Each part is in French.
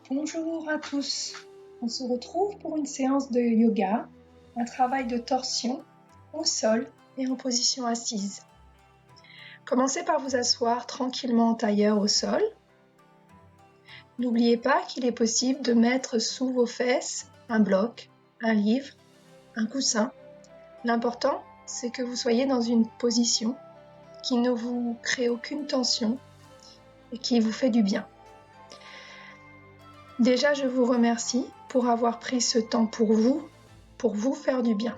Bonjour à tous, on se retrouve pour une séance de yoga, un travail de torsion au sol et en position assise. Commencez par vous asseoir tranquillement en tailleur au sol. N'oubliez pas qu'il est possible de mettre sous vos fesses un bloc, un livre, un coussin. L'important, c'est que vous soyez dans une position qui ne vous crée aucune tension et qui vous fait du bien. Déjà, je vous remercie pour avoir pris ce temps pour vous faire du bien.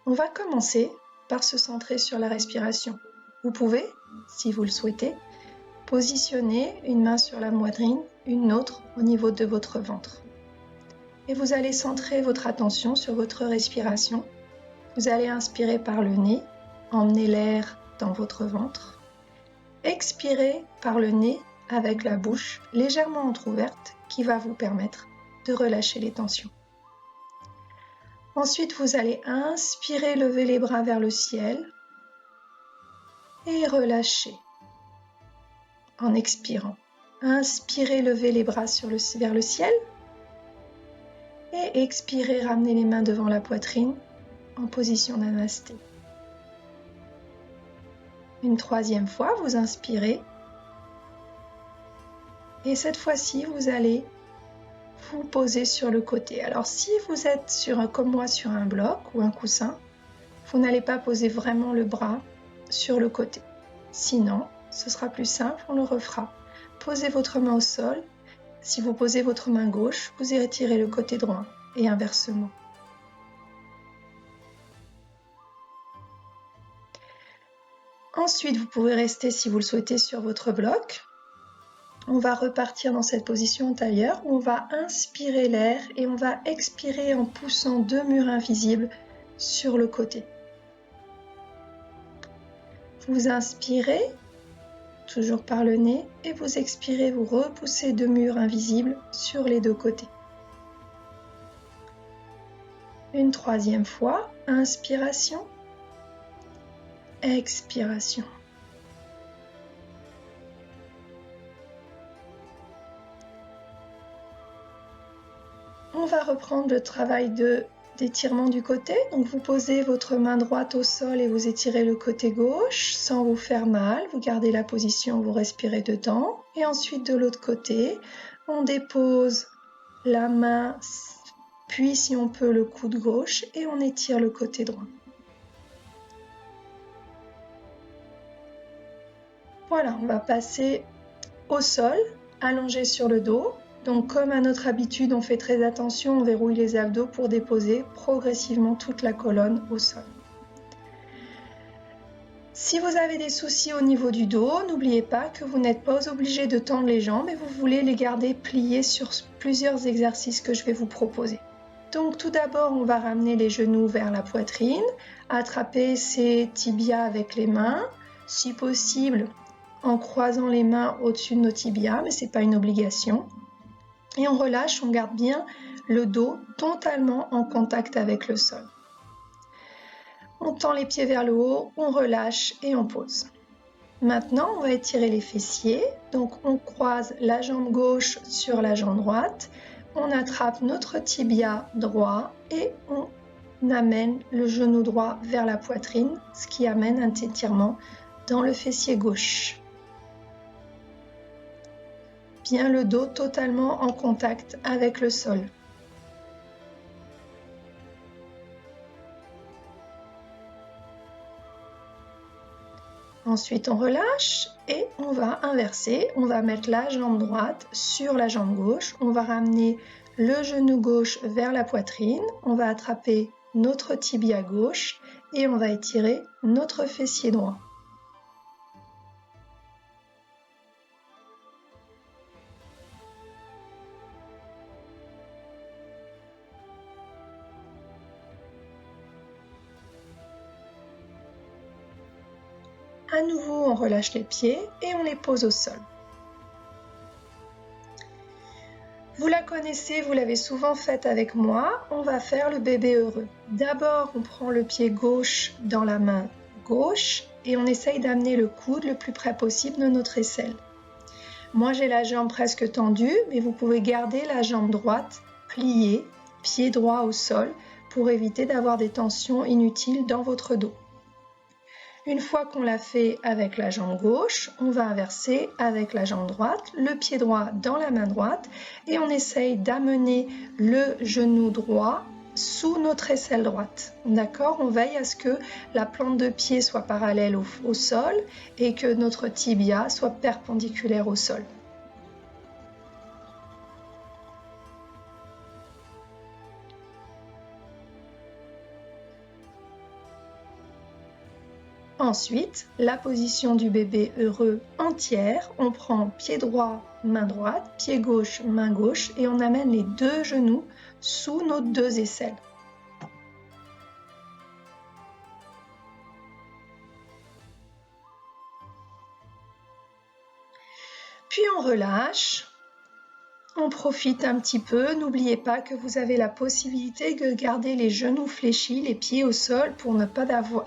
On va commencer par se centrer sur la respiration. Vous pouvez, si vous le souhaitez, positionner une main sur la poitrine, une autre au niveau de votre ventre. Et vous allez centrer votre attention sur votre respiration. Vous allez inspirer par le nez, emmener l'air dans votre ventre. Expirez par le nez avec la bouche légèrement entrouverte qui va vous permettre de relâcher les tensions. Ensuite, vous allez inspirer, lever les bras vers le ciel et relâcher en expirant. Inspirez, lever les bras vers le ciel et expirez, ramener les mains devant la poitrine en position namasté. Une troisième fois, vous inspirez et cette fois-ci, vous allez vous poser sur le côté. Alors si vous êtes comme moi sur un bloc ou un coussin, vous n'allez pas poser vraiment le bras sur le côté. Sinon, ce sera plus simple, on le refera. Posez votre main au sol. Si vous posez votre main gauche, vous étirez le côté droit et inversement. Ensuite, vous pouvez rester, si vous le souhaitez, sur votre bloc. On va repartir dans cette position antérieure où on va inspirer l'air et on va expirer en poussant 2 murs invisibles sur le côté. Vous inspirez, toujours par le nez, et vous expirez, vous repoussez 2 murs invisibles sur les 2 côtés. Une troisième fois, inspiration, expiration. On va reprendre le travail d'étirement du côté. Donc vous posez votre main droite au sol et vous étirez le côté gauche sans vous faire mal. Vous gardez la position, vous respirez dedans. Et ensuite de l'autre côté, on dépose la main, puis si on peut le coude gauche et on étire le côté droit. Voilà, on va passer au sol, allongé sur le dos. Donc comme à notre habitude, on fait très attention, on verrouille les abdos pour déposer progressivement toute la colonne au sol. Si vous avez des soucis au niveau du dos, n'oubliez pas que vous n'êtes pas obligé de tendre les jambes et vous voulez les garder pliées sur plusieurs exercices que je vais vous proposer. Donc tout d'abord, on va ramener les genoux vers la poitrine, attraper ses tibias avec les mains, si possible en croisant les mains au-dessus de nos tibias, mais ce n'est pas une obligation. Et on relâche, on garde bien le dos totalement en contact avec le sol. On tend les pieds vers le haut, on relâche et on pose. Maintenant, on va étirer les fessiers. Donc on croise la jambe gauche sur la jambe droite. On attrape notre tibia droit et on amène le genou droit vers la poitrine, ce qui amène un étirement dans le fessier gauche. Bien le dos totalement en contact avec le sol. Ensuite, on relâche et on va inverser. On va mettre la jambe droite sur la jambe gauche. On va ramener le genou gauche vers la poitrine. On va attraper notre tibia gauche et on va étirer notre fessier droit. À nouveau, on relâche les pieds et on les pose au sol. Vous la connaissez, vous l'avez souvent faite avec moi. On va faire le bébé heureux. D'abord, on prend le pied gauche dans la main gauche et on essaye d'amener le coude le plus près possible de notre aisselle. Moi j'ai la jambe presque tendue, mais vous pouvez garder la jambe droite pliée, pied droit au sol, pour éviter d'avoir des tensions inutiles dans votre dos. Une fois qu'on l'a fait avec la jambe gauche, on va inverser avec la jambe droite, le pied droit dans la main droite et on essaye d'amener le genou droit sous notre aisselle droite. D'accord? On veille à ce que la plante de pied soit parallèle au sol et que notre tibia soit perpendiculaire au sol. Ensuite, la position du bébé heureux entière, on prend pied droit, main droite, pied gauche, main gauche et on amène les deux genoux sous nos deux aisselles. Puis on relâche, on profite un petit peu, n'oubliez pas que vous avez la possibilité de garder les genoux fléchis, les pieds au sol pour ne pas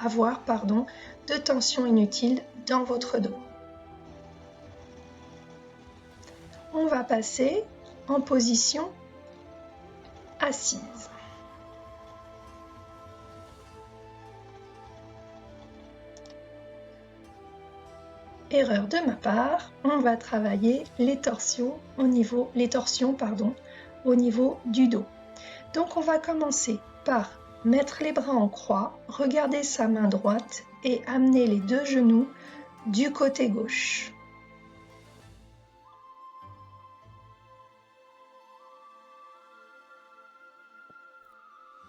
avoir de tension inutile dans votre dos. On va passer en position assise. Erreur de ma part, on va travailler les torsions au niveau du dos. Donc on va commencer par mettre les bras en croix, regarder sa main droite et amener les deux genoux du côté gauche.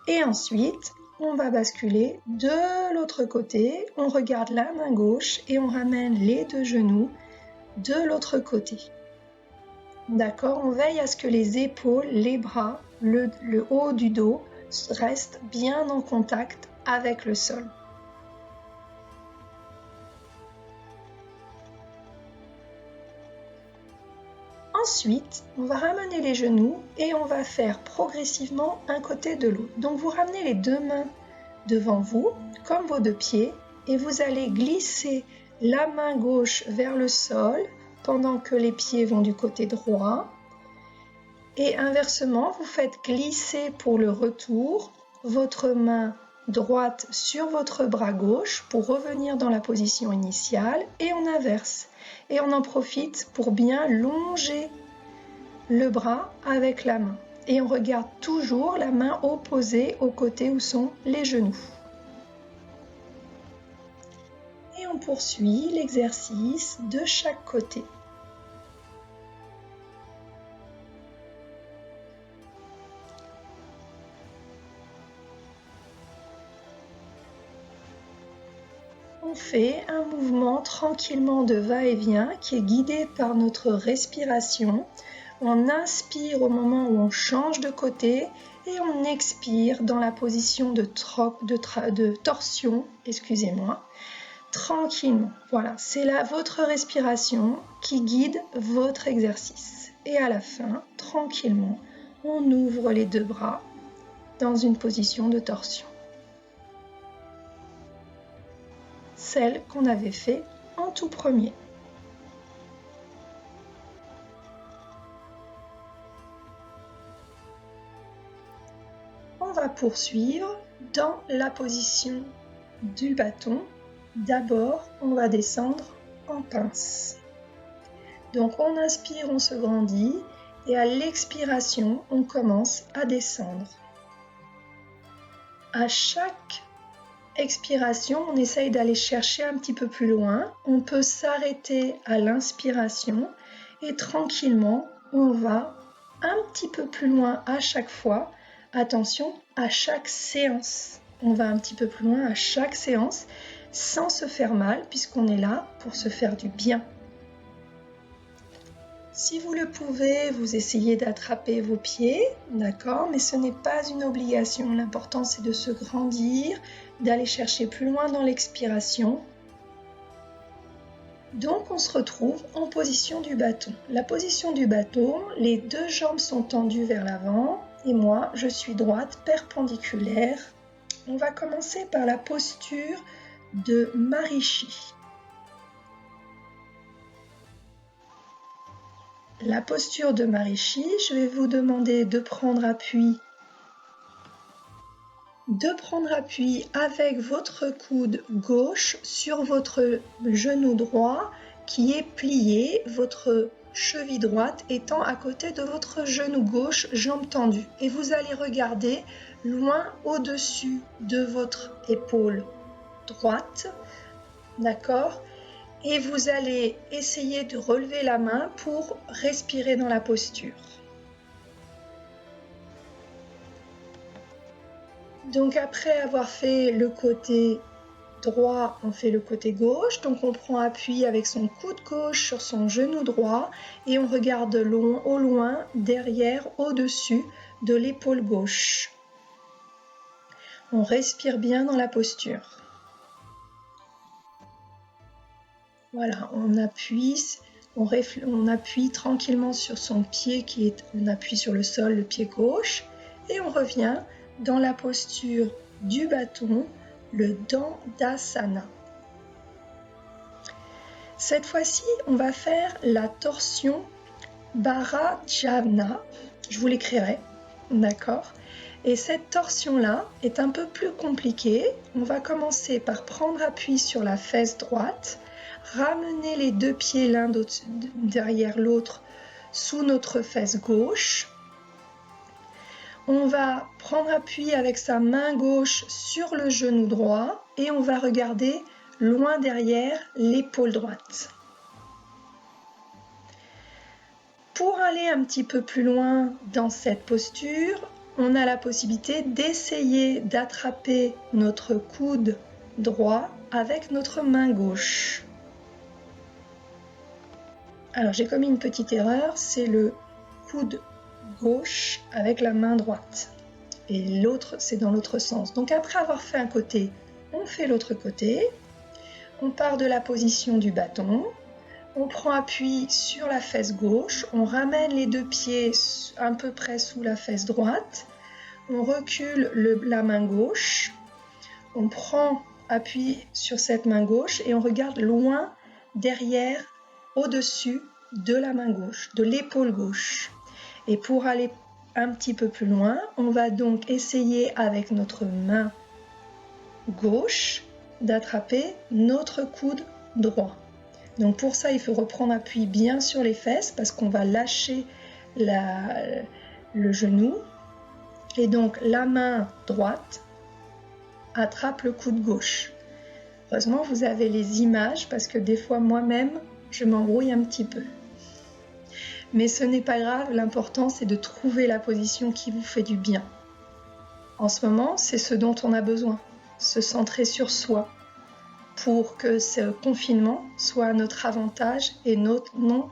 Et ensuite, on va basculer de l'autre côté, on regarde la main gauche et on ramène les deux genoux de l'autre côté. D'accord, on veille à ce que les épaules, les bras, le haut du dos restent bien en contact avec le sol. Ensuite, on va ramener les genoux et on va faire progressivement un côté de l'autre. Donc vous ramenez les deux mains devant vous, comme vos deux pieds, et vous allez glisser la main gauche vers le sol pendant que les pieds vont du côté droit. Et inversement, vous faites glisser pour le retour votre main droite sur votre bras gauche pour revenir dans la position initiale et on inverse. Et on en profite pour bien longer le bras avec la main. Et on regarde toujours la main opposée au côté où sont les genoux. Et on poursuit l'exercice de chaque côté. On fait un mouvement tranquillement de va-et-vient qui est guidé par notre respiration. On inspire au moment où on change de côté et on expire dans la position de torsion, tranquillement. Voilà, c'est là votre respiration qui guide votre exercice. Et à la fin, tranquillement, on ouvre les deux bras dans une position de torsion. Celle qu'on avait fait en tout premier. On va poursuivre dans la position du bâton. D'abord, on va descendre en pince. Donc on inspire, on se grandit et à l'expiration, on commence à descendre. À chaque expiration, on essaye d'aller chercher un petit peu plus loin. On peut s'arrêter à l'inspiration et tranquillement, on va un petit peu plus loin à chaque fois. Attention, à chaque séance. On va un petit peu plus loin à chaque séance sans se faire mal puisqu'on est là pour se faire du bien. Si vous le pouvez, vous essayez d'attraper vos pieds, d'accord, mais ce n'est pas une obligation. L'important, c'est de se grandir, d'aller chercher plus loin dans l'expiration. Donc, on se retrouve en position du bâton. La position du bâton, les deux jambes sont tendues vers l'avant et moi, je suis droite, perpendiculaire. On va commencer par la posture de Maharishi. la posture de Maharishi, je vais vous demander de prendre appui avec votre coude gauche sur votre genou droit qui est plié, votre cheville droite étant à côté de votre genou gauche, jambe tendue. Et vous allez regarder loin au-dessus de votre épaule droite, d'accord? Et vous allez essayer de relever la main pour respirer dans la posture. Donc après avoir fait le côté droit, on fait le côté gauche. Donc on prend appui avec son coude gauche sur son genou droit et on regarde au loin, derrière, au-dessus de l'épaule gauche. On respire bien dans la posture. Voilà, on appuie tranquillement sur son pied on appuie sur le sol, le pied gauche, et on revient dans la posture du bâton, le Dandasana. Cette fois-ci, on va faire la torsion Bharajana. Je vous l'écrirai, d'accord? Et cette torsion-là est un peu plus compliquée. On va commencer par prendre appui sur la fesse droite, ramener les deux pieds l'un derrière l'autre sous notre fesse gauche. On va prendre appui avec sa main gauche sur le genou droit et on va regarder loin derrière l'épaule droite. Pour aller un petit peu plus loin dans cette posture, on a la possibilité d'essayer d'attraper notre coude droit avec notre main gauche. Alors j'ai commis une petite erreur, c'est le coude gauche avec la main droite. Et l'autre, c'est dans l'autre sens. Donc après avoir fait un côté, on fait l'autre côté. On part de la position du bâton. On prend appui sur la fesse gauche. On ramène les deux pieds à peu près sous la fesse droite. On recule la main gauche. On prend appui sur cette main gauche et on regarde loin derrière, au-dessus de la main gauche, de l'épaule gauche. Et pour aller un petit peu plus loin, on va donc essayer avec notre main gauche d'attraper notre coude droit. Donc pour ça, il faut reprendre appui bien sur les fesses parce qu'on va lâcher le genou. Et donc la main droite attrape le coude gauche. Heureusement, vous avez les images parce que des fois moi-même, je m'embrouille un petit peu. Mais ce n'est pas grave, l'important c'est de trouver la position qui vous fait du bien. En ce moment, c'est ce dont on a besoin, se centrer sur soi pour que ce confinement soit notre avantage et non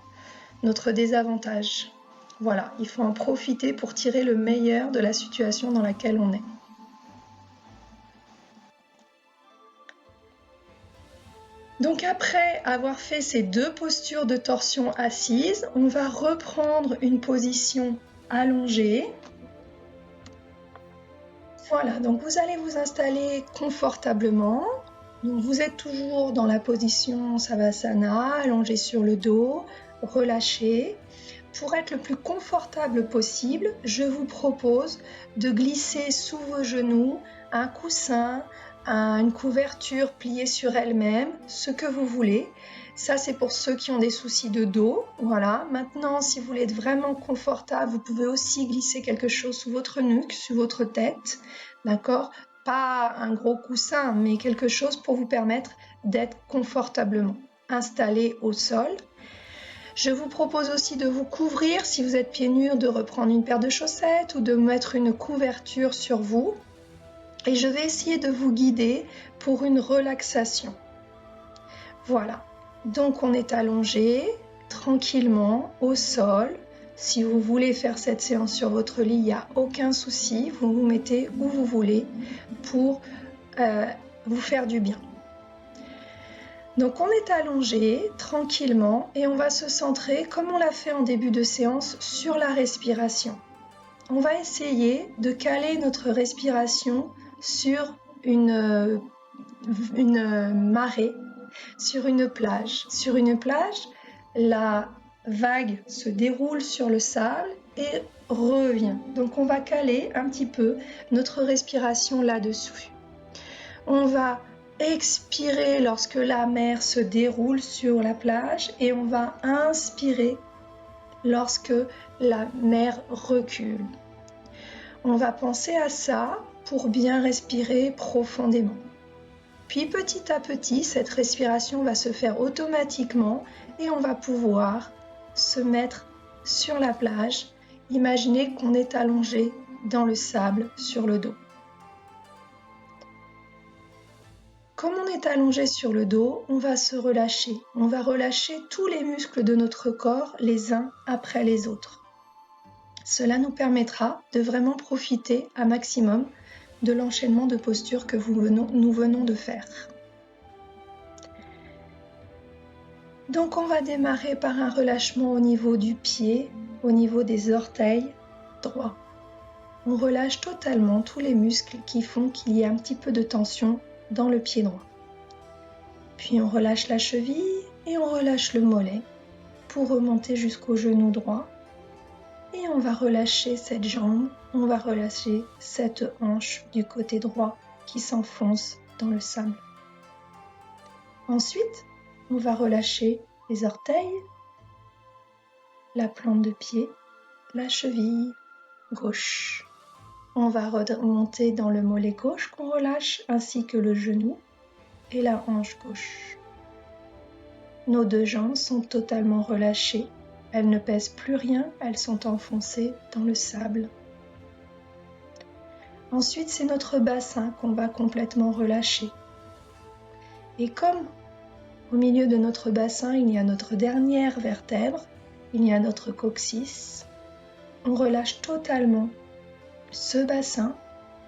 notre désavantage. Voilà, il faut en profiter pour tirer le meilleur de la situation dans laquelle on est. Donc après avoir fait ces deux postures de torsion assise, on va reprendre une position allongée. Voilà, donc vous allez vous installer confortablement. Donc vous êtes toujours dans la position Savasana, allongé sur le dos, relâché. Pour être le plus confortable possible, je vous propose de glisser sous vos genoux un coussin, une couverture pliée sur elle-même, ce que vous voulez. Ça, c'est pour ceux qui ont des soucis de dos. Voilà. Maintenant, si vous voulez être vraiment confortable, vous pouvez aussi glisser quelque chose sous votre nuque, sous votre tête. D'accord ? Pas un gros coussin, mais quelque chose pour vous permettre d'être confortablement installé au sol. Je vous propose aussi de vous couvrir, si vous êtes pieds nus, de reprendre une paire de chaussettes ou de mettre une couverture sur vous. Et je vais essayer de vous guider pour une relaxation. Voilà, donc on est allongé tranquillement au sol. Si vous voulez faire cette séance sur votre lit, il n'y a aucun souci. Vous vous mettez où vous voulez pour vous faire du bien. Donc on est allongé tranquillement et on va se centrer, comme on l'a fait en début de séance, sur la respiration. On va essayer de caler notre respiration sur une marée, sur une plage. Sur une plage, la vague se déroule sur le sable et revient. Donc on va caler un petit peu notre respiration là-dessus. On va expirer lorsque la mer se déroule sur la plage et on va inspirer lorsque la mer recule. On va penser à ça pour bien respirer profondément. Puis petit à petit, cette respiration va se faire automatiquement et on va pouvoir se mettre sur la plage. Imaginez qu'on est allongé dans le sable sur le dos. Comme on est allongé sur le dos, on va se relâcher. On va relâcher tous les muscles de notre corps les uns après les autres. Cela nous permettra de vraiment profiter un maximum de l'enchaînement de postures que nous venons de faire. Donc on va démarrer par un relâchement au niveau du pied, au niveau des orteils droits. On relâche totalement tous les muscles qui font qu'il y ait un petit peu de tension dans le pied droit. Puis on relâche la cheville et on relâche le mollet pour remonter jusqu'au genou droit. Et on va relâcher cette jambe, on va relâcher cette hanche du côté droit qui s'enfonce dans le sable. Ensuite, on va relâcher les orteils, la plante de pied, la cheville gauche. On va remonter dans le mollet gauche qu'on relâche ainsi que le genou et la hanche gauche. Nos deux jambes sont totalement relâchées. Elles ne pèsent plus rien, elles sont enfoncées dans le sable. Ensuite, c'est notre bassin qu'on va complètement relâcher. Et comme au milieu de notre bassin, il y a notre dernière vertèbre, il y a notre coccyx, on relâche totalement ce bassin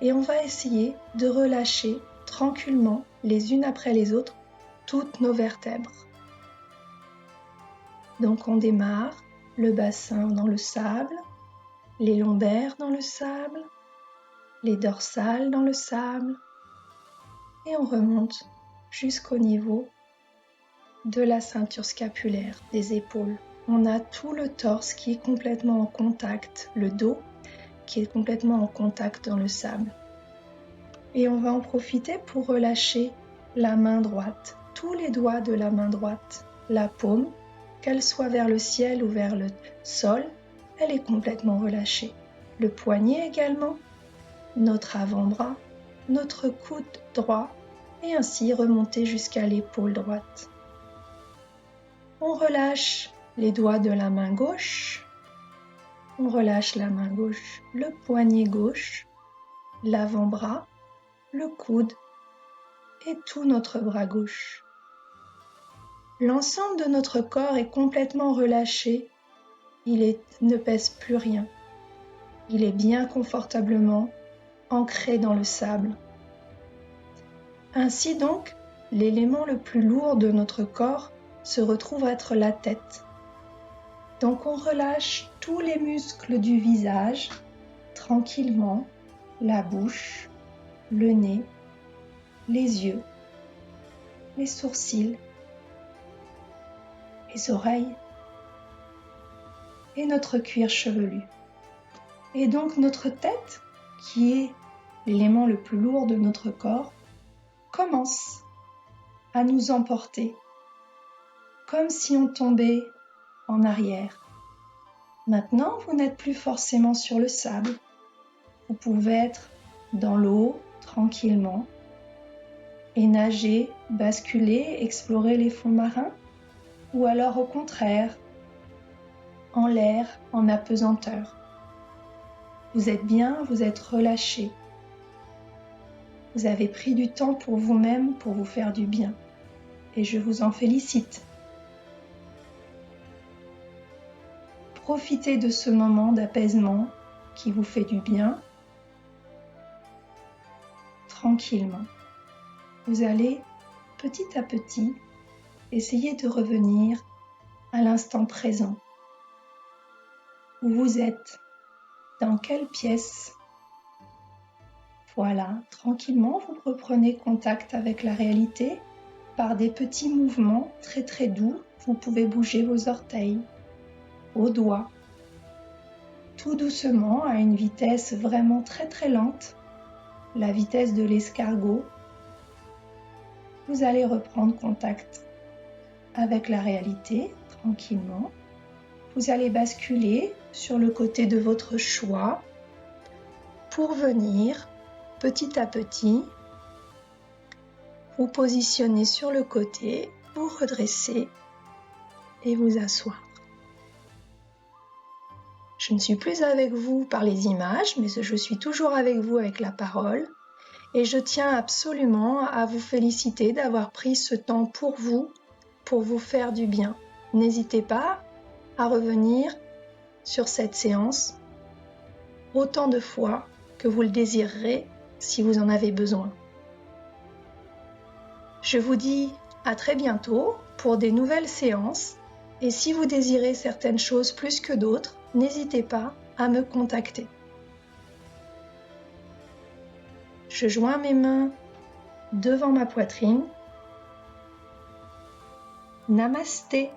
et on va essayer de relâcher tranquillement, les unes après les autres, toutes nos vertèbres. Donc on démarre le bassin dans le sable, les lombaires dans le sable, les dorsales dans le sable et on remonte jusqu'au niveau de la ceinture scapulaire des épaules. On a tout le torse qui est complètement en contact, le dos qui est complètement en contact dans le sable. Et on va en profiter pour relâcher la main droite, tous les doigts de la main droite, la paume, qu'elle soit vers le ciel ou vers le sol, elle est complètement relâchée. Le poignet également, notre avant-bras, notre coude droit et ainsi remonter jusqu'à l'épaule droite. On relâche les doigts de la main gauche, on relâche la main gauche, le poignet gauche, l'avant-bras, le coude et tout notre bras gauche. L'ensemble de notre corps est complètement relâché, il ne pèse plus rien. Il est bien confortablement ancré dans le sable. Ainsi donc, l'élément le plus lourd de notre corps se retrouve être la tête. Donc on relâche tous les muscles du visage, tranquillement, la bouche, le nez, les yeux, les sourcils, les oreilles et notre cuir chevelu. Et donc notre tête, qui est l'élément le plus lourd de notre corps, commence à nous emporter, comme si on tombait en arrière. Maintenant, vous n'êtes plus forcément sur le sable. Vous pouvez être dans l'eau, tranquillement, et nager, basculer, explorer les fonds marins, ou alors au contraire, en l'air, en apesanteur. Vous êtes bien, vous êtes relâché. Vous avez pris du temps pour vous-même, pour vous faire du bien. Et je vous en félicite. Profitez de ce moment d'apaisement qui vous fait du bien. Tranquillement. Vous allez petit à petit essayer de revenir à l'instant présent. Où vous êtes? Dans quelle pièce? Voilà, tranquillement, vous reprenez contact avec la réalité par des petits mouvements très très doux. Vous pouvez bouger vos orteils, aux doigts, tout doucement à une vitesse vraiment très très lente, la vitesse de l'escargot. Vous allez reprendre contact avec la réalité tranquillement. Vous allez basculer sur le côté de votre choix pour venir petit à petit vous positionner sur le côté, vous redresser et vous asseoir. Je ne suis plus avec vous par les images, mais je suis toujours avec vous avec la parole. Et je tiens absolument à vous féliciter d'avoir pris ce temps pour vous faire du bien. N'hésitez pas à revenir sur cette séance autant de fois que vous le désirerez si vous en avez besoin. Je vous dis à très bientôt pour des nouvelles séances et si vous désirez certaines choses plus que d'autres, n'hésitez pas à me contacter. Je joins mes mains devant ma poitrine. Namasté.